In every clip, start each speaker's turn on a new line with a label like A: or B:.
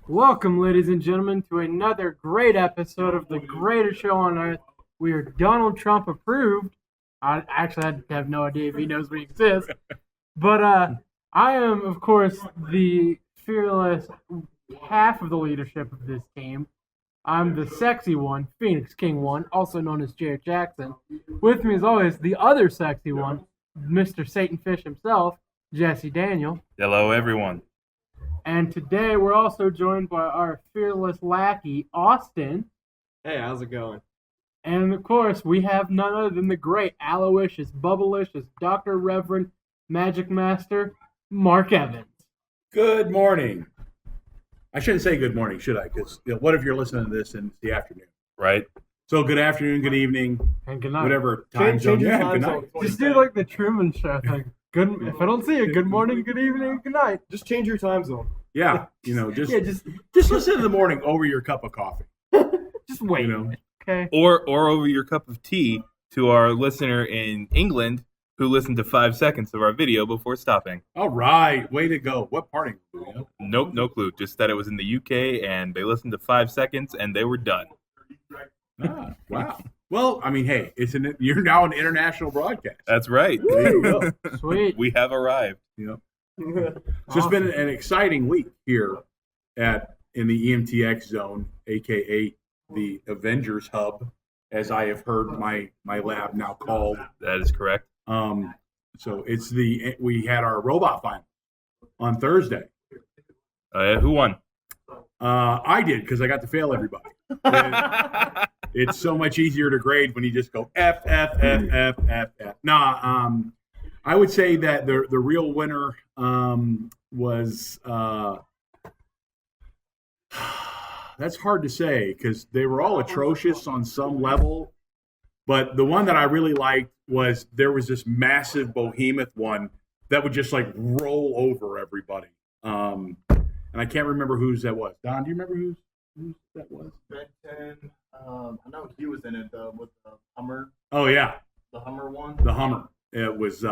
A: Welcome, ladies and gentlemen, to another great episode of the greatest show on earth. We are Donald Trump approved. I actually have no idea if he knows we exist. But I am, of course, the fearless half of the leadership of this team. I'm the sexy one, Phoenix King one, also known as Jared Jackson. With me, as always, the other sexy one, Mr. Satan Fish himself, Jesse Daniel.
B: Hello, everyone.
A: And today we're also joined by our fearless lackey, Austin.
C: Hey, how's it going?
A: And of course, we have none other than the great Aloysius, Bubblicious, Dr. Reverend, Magic Master, Mark Evans.
D: Good morning. I shouldn't say good morning, should I? Because what if you're listening to this and it's the afternoon?
B: Right?
D: So good afternoon, good evening,
A: And good night.
D: whatever time zone.
C: your
D: Yeah,
C: time
D: good
C: zone.
D: night.
A: Just do like the Truman Show thing. Good. If I don't see you, good morning, good evening, good night.
C: Just change your time zone.
D: Yeah, just
A: Yeah, just
D: listen in the morning over your cup of coffee.
A: wait.
D: You know.
A: Okay.
B: Or over your cup of tea to our listener in England who listened to 5 seconds of our video before stopping.
D: All right, way to go. What party?
B: Nope, no clue. Just that it was in the UK and they listened to 5 seconds and they were done.
D: Wow. Well, I mean, hey, you're now an international broadcast.
B: That's right.
D: There you go.
A: Sweet.
B: We have arrived.
D: So it's been an exciting week here in the EMTX zone, aka the Avengers Hub, as I have heard my lab now called.
B: That is correct.
D: So we had our robot final on Thursday.
B: Who won?
D: I did because I got to fail everybody. And it's so much easier to grade when you just go F F F F F F. Nah, I would say that the real winner was that's hard to say because they were all atrocious on some level. But the one that I really liked was there was this massive behemoth one that would just like roll over everybody. And I can't remember whose that was. Don, do you remember whose that was?
C: Ben 10, I know he was in it with the Hummer.
D: Oh yeah,
C: The Hummer one.
D: the Hummer. It was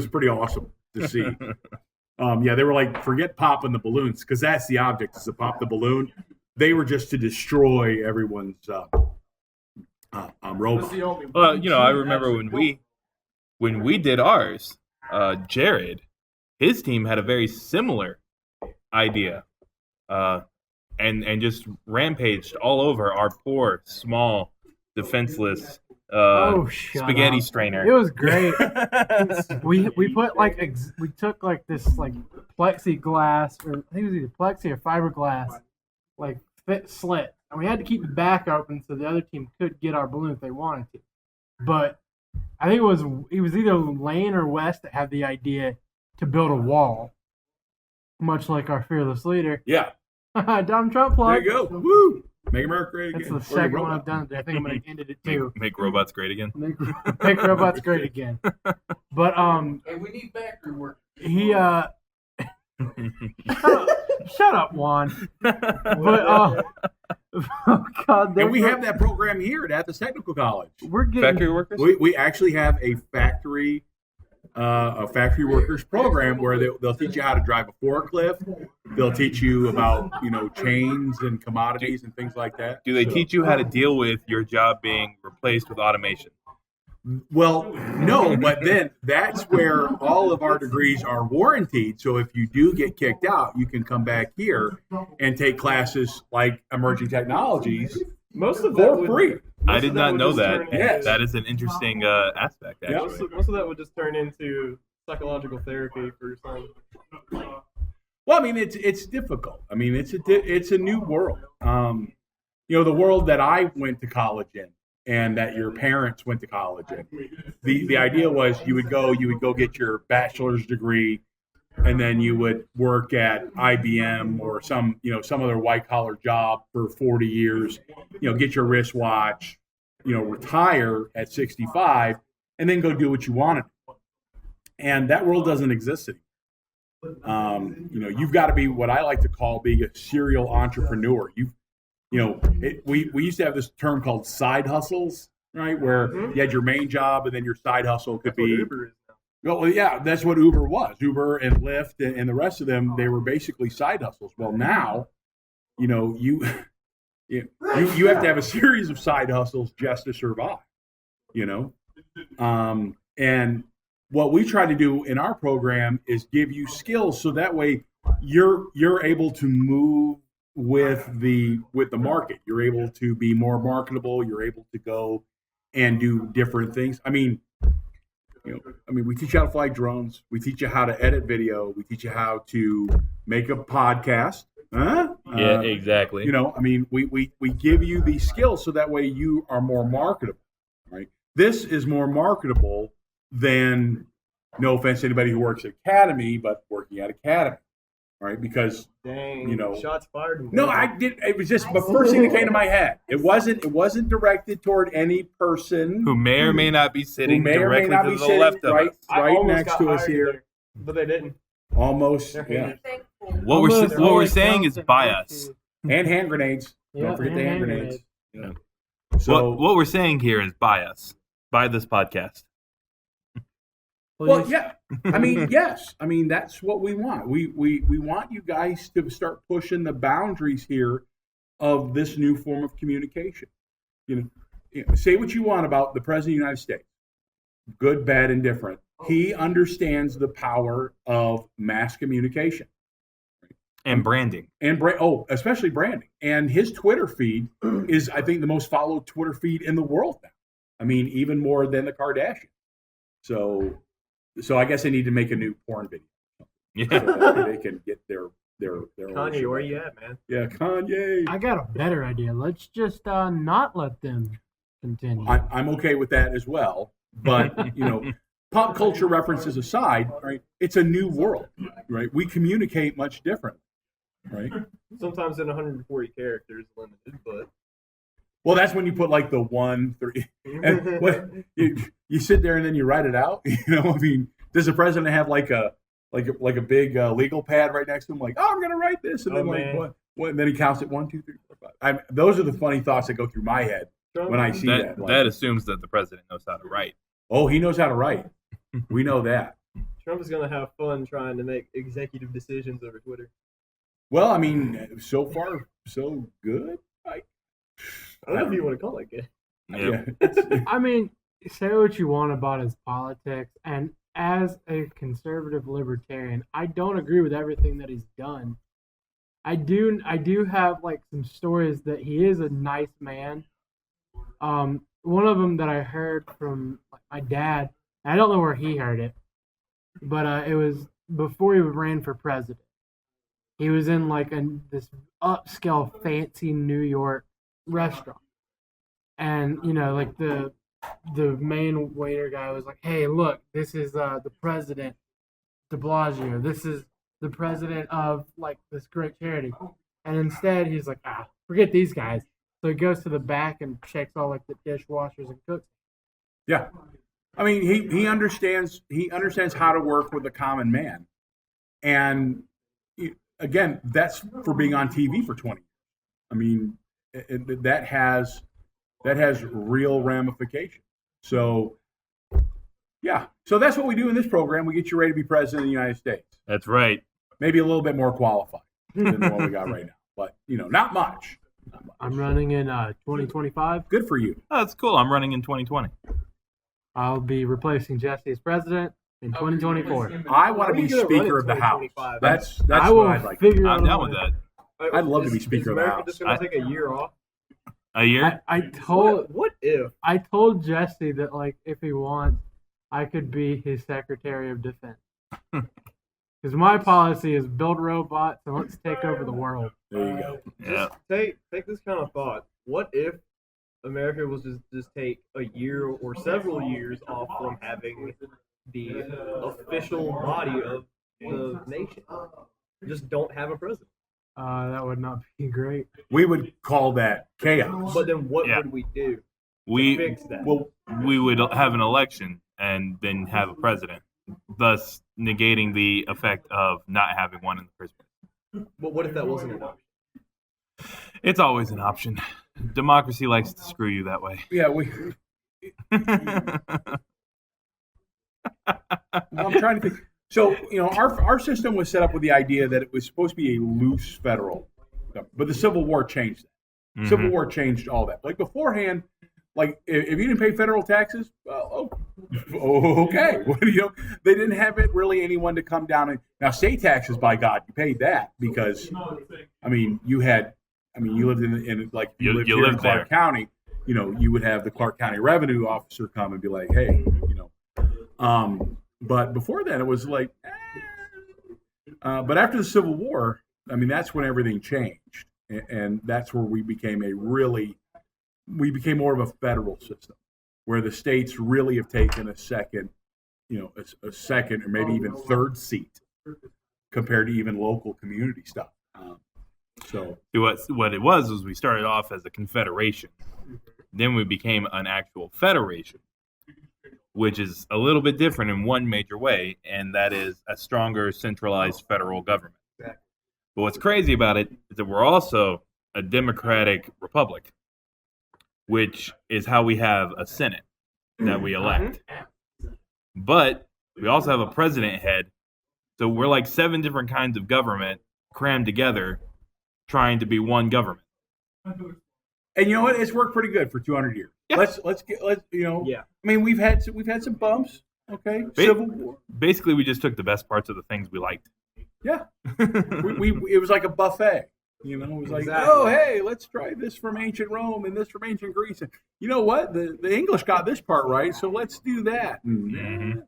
D: pretty awesome to see. They were like, forget popping the balloons because that's the object is to pop the balloon. They were just to destroy everyone's robot.
B: Well, I remember when we did ours, Jared, his team had a very similar idea, and just rampaged all over our poor, small, defenseless spaghetti
A: up.
B: strainer.
A: It was great. we put we took like this like plexiglass, or I think it was either plexi or fiberglass, like fit slit, and we had to keep the back open so the other team could get our balloon if they wanted to. But I think it was either Lane or West that had the idea to build a wall, much like our fearless leader.
D: Yeah,
A: Donald Trump plug.
D: there you go. Woo! Make America great again.
A: That's the second one I've done today. I think I'm gonna end it too.
B: Make robots great again.
A: Make robots great again. But
C: Hey, we need factory work.
A: he shut up, Juan. But oh god,
D: And we have that program here at Athens Technical College.
A: we're getting
B: Factory workers?
D: We actually have a factory workers program where they'll teach you how to drive a forklift. They'll teach you about chains and commodities and things like that.
B: Do they teach you how to deal with your job being replaced with automation?
D: Well, no, but then that's where all of our degrees are warranted. So if you do get kicked out, you can come back here and take classes like emerging technologies
C: Most of
D: for free.
B: I did not know that.
D: Yes.
B: That is an interesting aspect,
D: Yeah.
B: actually.
C: Most of that would just turn into psychological therapy for some.
D: Well, I mean, it's difficult. I mean, it's a new world. The world that I went to college in, and that your parents went to college in. The idea was you would go get your bachelor's degree, and then you would work at IBM or some other white collar job for 40 years. Get your wristwatch, retire at 65, and then go do what you wanted. And that world doesn't exist anymore. You've got to be what I like to call being a serial entrepreneur. We used to have this term called side hustles, right? Where you had your main job and then your side hustle could
C: That's what
D: be.
C: Uber is now.
D: Well, yeah, that's what Uber was. Uber and Lyft and the rest of them, they were basically side hustles. Well, now you know, you have to have a series of side hustles just to survive, you know. And what we try to do in our program is give you skills so that way you're able to move with the market. You're able to be more marketable. You're able to go and do different things. I mean, we teach you how to fly drones. We teach you how to edit video. We teach you how to make a podcast.
B: Yeah, exactly.
D: You know, I mean, we give you these skills so that way you are more marketable, right? This is more marketable than, no offense to anybody who works at Academy, but working at Academy, right? Because
C: Dang,
D: you know,
C: shots fired.
D: no, I did. It was just the first thing that came to my head. It wasn't directed toward any person
B: Who may or may not be sitting
D: who may or may
B: directly
D: not
B: to
D: be
B: the
D: sitting
B: left of
D: right,
B: us.
C: I
D: right
C: almost
D: next
C: got
D: to us
C: hired
D: here.
C: there, but they didn't.
D: Almost,
C: They're
D: yeah.
C: haters.
B: What we're
A: Almost
B: what we're
A: always
B: saying
A: counts
B: is
A: to
B: bias.
D: And hand grenades.
A: Yeah,
D: Don't forget
A: and
D: the hand
A: hand
D: grenades.
A: grenades.
D: Yeah. So,
B: What we're saying here is bias by this podcast.
D: well,
A: Please.
D: yeah. I mean, yes. I mean, that's what we want. We want you guys to start pushing the boundaries here of this new form of communication. You know, say what you want about the President of the United States, good, bad, and different. He understands the power of mass communication
B: And branding.
D: and especially branding. And his Twitter feed is, I think, the most followed Twitter feed in the world now. I mean, even more than the Kardashians. So I guess they need to make a new porn video so
B: Yeah.
D: that they can get their
C: Kanye, where you at, man?
D: Yeah, Kanye.
A: I got a better idea. Let's just not let them continue.
D: I'm okay with that as well. But, you know, pop culture references aside, right? It's a new world, right? We communicate much different, right?
C: Sometimes in 140 characters limited, but
D: Well, that's when you put like the 1, 3. And what, you sit there and then you write it out. You know, I mean, does the president have like a big legal pad right next to him? Like, oh, I'm going to write this, and then what? And then he counts it 1, 2, 3, 4, 5. Those are the funny thoughts that go through my head when I see that. Like,
B: That assumes that the president knows how to write.
D: oh, he knows how to write. We know that.
C: Trump is gonna have fun trying to make executive decisions over Twitter.
D: Well, I mean, so far so good.
C: I don't know if you want to call it good.
B: Yeah.
A: I mean, say what you want about his politics, and as a conservative libertarian, I don't agree with everything that he's done. I do have like some stories that he is a nice man. One of them that I heard from my dad, I don't know where he heard it, but it was before he ran for president. He was in like this upscale, fancy New York restaurant, and you know, like the main waiter guy was like, "Hey, look, this is the president, De Blasio. This is the president of like this great charity." And instead, he's like, forget these guys. So he goes to the back and checks all like the dishwashers and cooks.
D: Yeah. I mean, he understands how to work with the common man. And again, that's for being on TV for 20 years. I mean, that has real ramifications. So, yeah. So that's what we do in this program. We get you ready to be president of the United States.
B: That's right.
D: Maybe a little bit more qualified than the one we got right now. But, you know, not much.
A: I'm running in 2025.
D: Good for you.
B: Oh, that's cool. I'm running in 2020.
A: I'll be replacing Jesse as president in 2024.
D: I want to be
C: How are you gonna run
D: Speaker
C: in
D: of the House.
C: 2025?
D: That's
A: I
D: what
A: will
D: I'd like.
A: figure out
B: I'm
A: a
B: down
A: way.
B: with that.
D: I'd love to be Speaker of the
C: America
D: House.
C: just gonna take a year off?
B: A year?
A: I told
C: What if?
A: I told Jesse that like if he wants, I could be his Secretary of Defense. Because my policy is build robots and let's take over the world.
D: There you go.
B: Yeah.
C: Take this kind of thought. What if America was just take a year or several years off from having the official body of the nation? Just don't have a president.
A: That would not be great.
D: We would call that chaos.
C: But then what
B: Yeah.
C: would we do to
B: We
C: fix that?
D: Well,
B: we would have an election and then have a president, thus negating the effect of not having one in the first place.
C: But what if that wasn't an option?
B: It's always an option. Democracy likes to screw you that way.
D: yeah, I'm trying to think. So, you know, our system was set up with the idea that it was supposed to be a loose federal But the Civil War changed that.
B: Mhm.
D: Civil War changed all that. Like beforehand, like if you didn't pay federal taxes, well, okay. They didn't have it really anyone to come down and now state taxes. By God, you paid that because, I mean, you lived in like if you lived
B: you
D: here in
B: lived
D: Clark
B: there.
D: County. You would have the Clark County revenue officer come and be like, hey, But before that, it was like, but after the Civil War, I mean, that's when everything changed, and that's where we became more of a federal system, where the states really have taken a second, a second or maybe even third seat compared to even local community stuff. So
B: What it was we started off as a confederation. Then we became an actual federation, which is a little bit different in one major way, and that is a stronger centralized federal government. But what's crazy about it is that we're also a democratic republic, which is how we have a Senate that we elect. But we also have a president head, so we're like 7 different kinds of government crammed together trying to be one government.
D: And you know what? It's worked pretty good for 200 years.
B: Yeah.
D: Let's
C: Yeah.
D: I mean, we've had some bumps. Okay. Civil War.
B: Basically, we just took the best parts of the things we liked.
D: Yeah. It was like a buffet. It was like,
C: Exactly.
D: oh, hey, let's try this from ancient Rome and this from ancient Greece. And you know what? The English got this part right, so let's do that. And,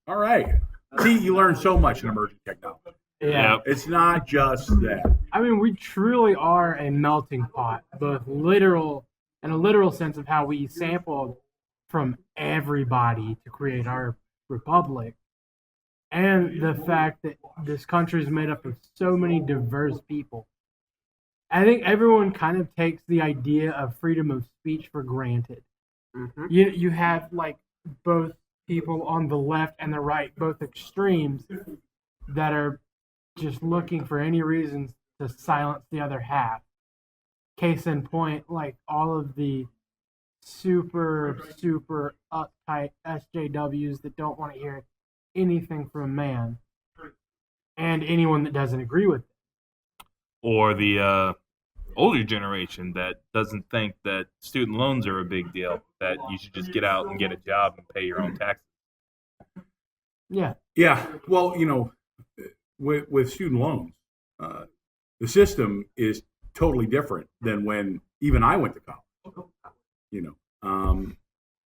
D: all right. See, you learn so much in emerging technology.
A: Yeah.
B: Yep.
D: It's not just that.
A: I mean, we truly are a melting pot, both literal in a literal sense of how we sampled from everybody to create our republic, and the fact that this country is made up of so many diverse people. I think everyone kind of takes the idea of freedom of speech for granted.
C: Mm-hmm.
A: You have like both people on the left and the right, both extremes, that are just looking for any reasons to silence the other half. Case in point, like all of the super uptight SJWs that don't want to hear anything from man, and anyone that doesn't agree with it.
B: Or the older generation that doesn't think that student loans are a big deal, that you should just get out and get a job and pay your own taxes.
A: Yeah.
D: Yeah. Well, with student loans, the system is totally different than when even I went to college.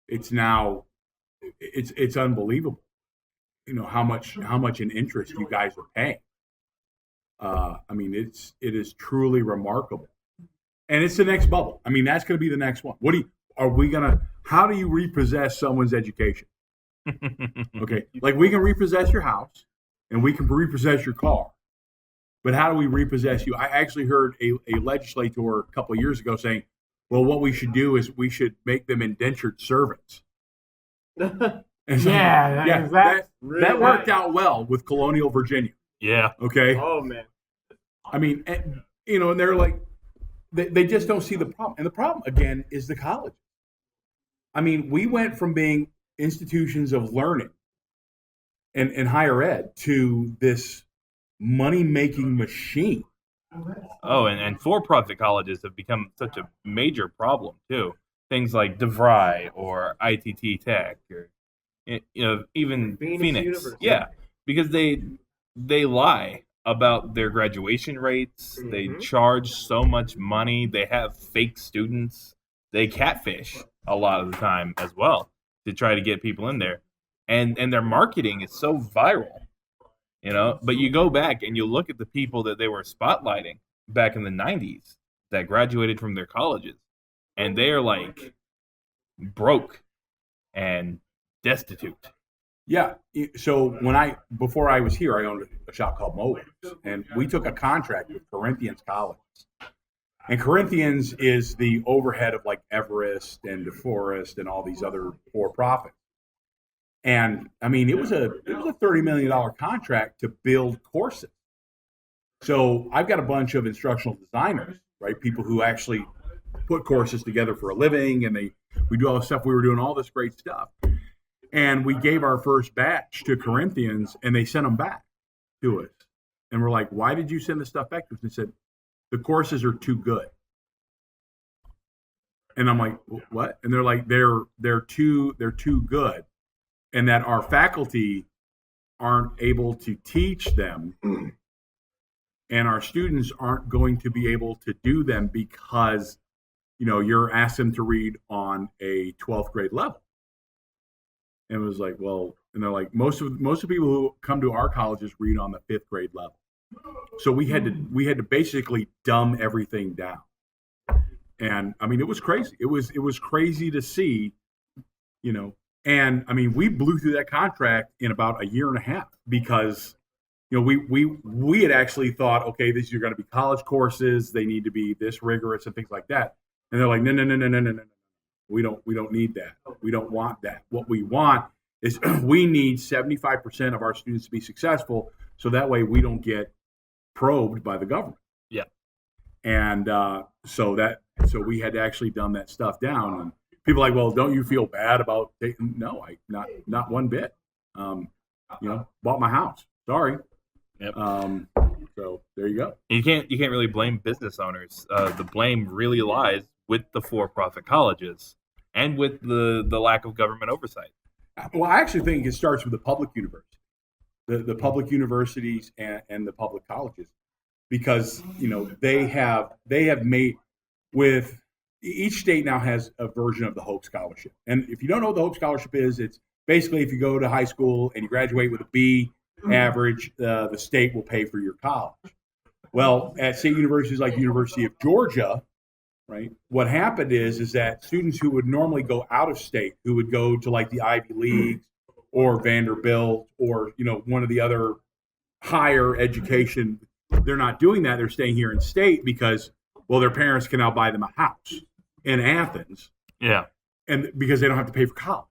D: It's unbelievable. How much in interest you guys are paying. I mean, it is truly remarkable, and it's the next bubble. I mean, that's going to be the next one. How do you repossess someone's education? Okay, like we can repossess your house, and we can repossess your car, but how do we repossess you? I actually heard a legislator a couple of years ago saying, "Well, what we should do is we should make them indentured servants." And so, that worked out well with colonial Virginia.
B: Yeah.
D: Okay.
C: Oh man.
D: I mean, and they're like, they just don't see the problem. And the problem, again, is the college. I mean, we went from being institutions of learning and higher ed to this money-making machine.
B: Oh, and for-profit colleges have become such a major problem, too. Things like DeVry or ITT Tech or, even Phoenix.
C: University.
B: Yeah, because they lie about their graduation rates.
C: Mm-hmm.
B: They charge so much money. They have fake students. They catfish a lot of the time as well to try to get people in there. And their marketing is so viral, But you go back and you look at the people that they were spotlighting back in the 90s that graduated from their colleges, and they are like broke and destitute.
D: Yeah. So before I was here, I owned a shop called Moworks, and we took a contract with Corinthians College. And Corinthians is the overhead of like Everest and DeForest and all these other for-profits. And I mean, it was a $30 million contract to build courses. So I've got a bunch of instructional designers, right? People who actually put courses together for a living, and we do all the stuff. We were doing all this great stuff. And we gave our first batch to Corinthians, and they sent them back to us. And we're like, why did you send this stuff back to us? And they said, the courses are too good. And I'm like, what? And they're like, they're too good, and that our faculty aren't able to teach them, and our students aren't going to be able to do them because, you're asking them to read on a 12th grade level. And it was like, well, and they're like, most of the people who come to our colleges read on the 5th grade level. So we had to basically dumb everything down. And I mean, it was crazy. It was crazy to see, and I mean, we blew through that contract in about a year and a half because, we had actually thought, okay, these are going to be college courses. They need to be this rigorous and things like that. And they're like, no. We don't need that. We don't want that. What we want is we need 75% of our students to be successful. So that way we don't get probed by the government.
B: Yeah.
D: And so we had to actually dumb that stuff down. And people are like, well, don't you feel bad about taking? No, not one bit. Bought my house. Sorry.
B: Yep.
D: So there you go.
B: You can't really blame business owners. The blame really lies with the for-profit colleges and with the lack of government oversight.
D: Well, I actually think it starts with the public university, the public universities and the public colleges, because they have made, with each state now has a version of the Hope Scholarship. And if you don't know what the Hope Scholarship is, it's basically if you go to high school and you graduate with a B average, the state will pay for your college. Well, at state universities like the University of Georgia, right, what happened is that students who would normally go out of state, who would go to like the Ivy Leagues or Vanderbilt or one of the other higher education, they're not doing that. They're staying here in state because, well, their parents can now buy them a house in Athens.
B: Yeah.
D: And because they don't have to pay for college.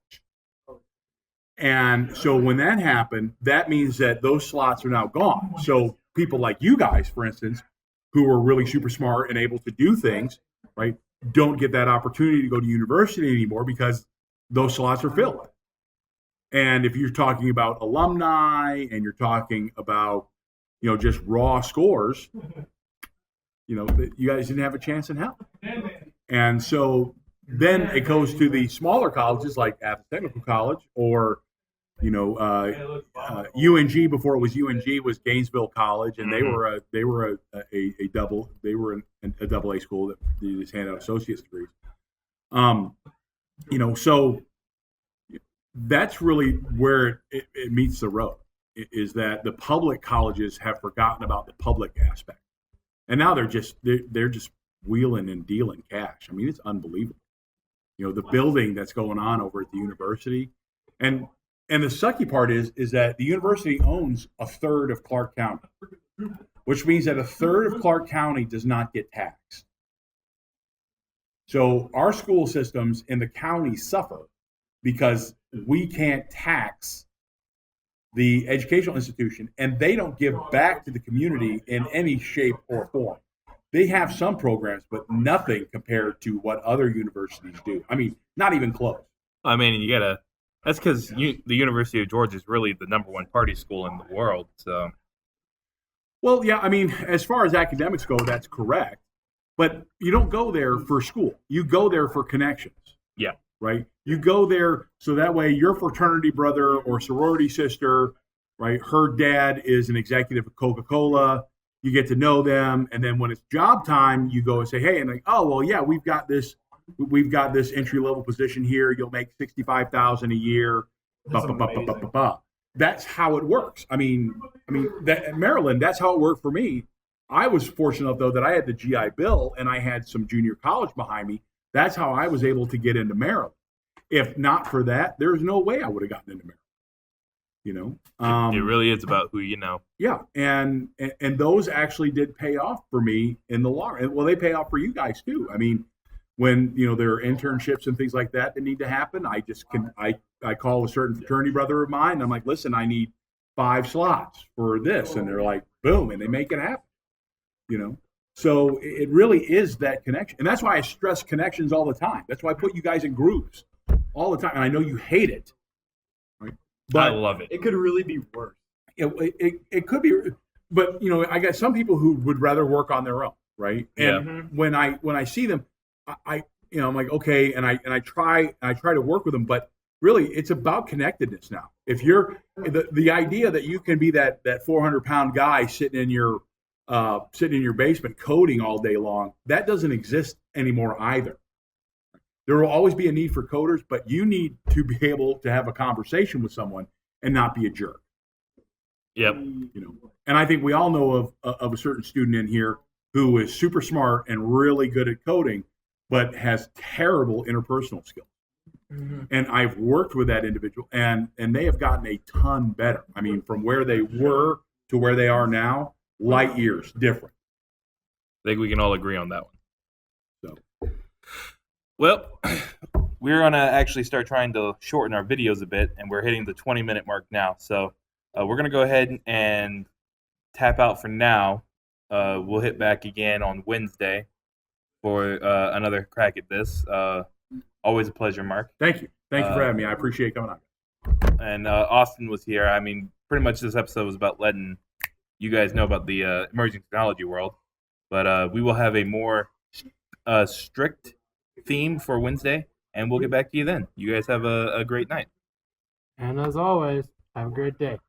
D: And so when that happened, that means that those slots are now gone. So people like you guys, for instance, who are really super smart and able to do things, right, don't get that opportunity to go to university anymore because those slots are filled. And if you're talking about alumni and you're talking about, just raw scores, you guys didn't have a chance in hell. And so then it goes to the smaller colleges like Athens Technical College or, UNG before it was UNG was Gainesville College, and they were a double A school that they just hand out associate's degrees. So that's really where it meets the road, is that the public colleges have forgotten about the public aspect, and now they're just wheeling and dealing cash. I mean, it's unbelievable. The building that's going on over at the university, and the sucky part is that the university owns a third of Clark County, which means that a third of Clark County does not get taxed. So our school systems in the county suffer because we can't tax the educational institution, and they don't give back to the community in any shape or form. They have some programs, but nothing compared to what other universities do. I mean, not even close.
B: I mean, that's because the University of Georgia is really the number one party school in the world. So,
D: well, yeah, I mean, as far as academics go, that's correct. But you don't go there for school. You go there for connections.
B: Yeah.
D: Right? You go there so that way your fraternity brother or sorority sister, right, her dad is an executive of Coca-Cola. You get to know them. And then when it's job time, you go and say, hey, and like, oh, well, yeah, we've got this entry-level position here. You'll make $65,000 a year. That's how it works. I mean, that in Maryland, that's how it worked for me. I was fortunate, though, that I had the GI Bill and I had some junior college behind me. That's how I was able to get into Maryland. If not for that, there's no way I would have gotten into Maryland.
B: It really is about who you know.
D: Yeah, and those actually did pay off for me in the long run. Well, they pay off for you guys too. I mean, when there are internships and things like that need to happen, I call a certain fraternity brother of mine. And I'm like, listen, I need 5 slots for this, and they're like, boom, and they make it happen. So it really is that connection, and that's why I stress connections all the time. That's why I put you guys in groups all the time, and I know you hate it, right? But
B: I love it.
C: It could really be worse.
D: It could be, but I got some people who would rather work on their own. right?
B: Yeah.
D: And when I see them, I I'm like, okay, and I try to work with them, but really it's about connectedness now. If you're the idea that you can be that 400-pound guy sitting in your basement coding all day long, that doesn't exist anymore either. There will always be a need for coders, but you need to be able to have a conversation with someone and not be a jerk.
B: Yep.
D: And I think we all know of a certain student in here who is super smart and really good at coding, but has terrible interpersonal skills. And I've worked with that individual, and they have gotten a ton better. I mean, from where they were to where they are now, light years different.
B: I think we can all agree on that one.
D: So,
B: well, we're going to actually start trying to shorten our videos a bit, and we're hitting the 20-minute mark now. So we're going to go ahead and tap out for now. We'll hit back again on Wednesday for another crack at this. Always a pleasure, Mark.
D: thank you for having me. I appreciate coming on.
B: And Austin was here. I mean, pretty much this episode was about letting you guys know about the emerging technology world. But we will have a more strict theme for Wednesday, and we'll get back to you then. You guys have a great night.
A: And as always, have a great day.